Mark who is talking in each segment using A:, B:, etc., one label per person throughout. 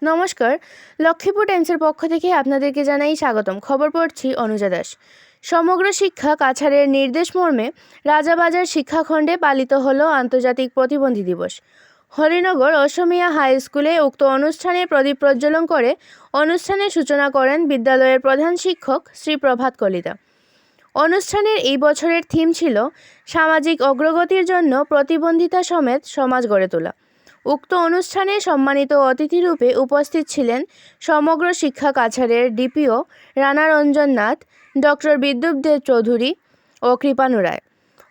A: নমস্কার, লক্ষ্মীপুর টাইমসের পক্ষ থেকে আপনাদেরকে জানাই স্বাগতম। খবর পড়ছি অনুজা দাস। সমগ্র শিক্ষা কাছাড়ের নির্দেশ মর্মে রাজাবাজার শিক্ষাখণ্ডে পালিত হলো আন্তর্জাতিক প্রতিবন্ধী দিবস। হরিনগর অসমিয়া হাই স্কুলে উক্ত অনুষ্ঠানে প্রদীপ প্রজ্বলন করে অনুষ্ঠানের সূচনা করেন বিদ্যালয়ের প্রধান শিক্ষক শ্রী প্রভাত কলিতা। অনুষ্ঠানের এই বছরের থিম ছিল সামাজিক অগ্রগতির জন্য প্রতিবন্ধিতা সমেত সমাজ গড়ে তোলা। উক্ত অনুষ্ঠানে সম্মানিত অতিথিরূপে উপস্থিত ছিলেন সমগ্র শিক্ষা কাছাড়ের ডিপিও রানারঞ্জন নাথ, ডক্টর বিদ্যুৎ দেব চৌধুরী ও কৃপানু রায়।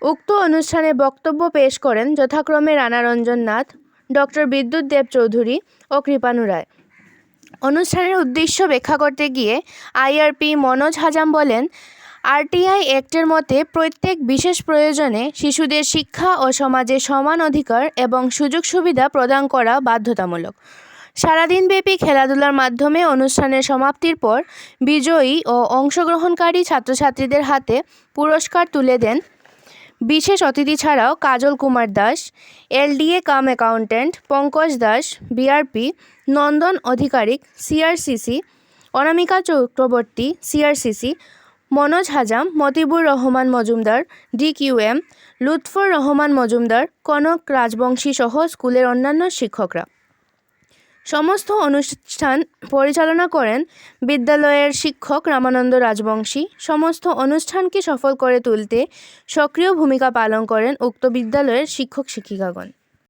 A: উক্ত অনুষ্ঠানে বক্তব্য পেশ করেন যথাক্রমে রানারঞ্জন নাথ, ডক্টর বিদ্যুৎ দেব চৌধুরী ও কৃপানু রায়। অনুষ্ঠানের উদ্দেশ্য ব্যাখ্যা করতে গিয়ে আইআরপি মনোজ হাজাম বলেন, আরটিআই অ্যাক্টের মতে প্রত্যেক বিশেষ প্রয়োজনে শিশুদের শিক্ষা ও সমাজে সমান অধিকার এবং সুযোগ সুবিধা প্রদান করা বাধ্যতামূলক। সারাদিনব্যাপী খেলাধুলার মাধ্যমে অনুষ্ঠানের সমাপ্তির পর বিজয়ী ও অংশগ্রহণকারী ছাত্রছাত্রীদের হাতে পুরস্কার তুলে দেন বিশেষ অতিথি ছাড়াও Kajal Kumar Das, LDA cum accountant, Pankaj Das, BRP, Nandan অধিকারিক, CRCC, Anamika Chakraborty, CRCC, Manoj Hazam, Motibur Rahman Majumdar, DQM, Lutfar Rahman Majumdar, Kanak Rajbongshi সহ স্কুলের অন্যান্য শিক্ষকরা। সমস্ত অনুষ্ঠান পরিচালনা করেন বিদ্যালয়ের শিক্ষক রামানন্দ রাজবংশী। সমস্ত অনুষ্ঠানকে সফল করে তুলতে সক্রিয় ভূমিকা পালন করেন উক্ত বিদ্যালয়ের শিক্ষক শিক্ষিকাগণ।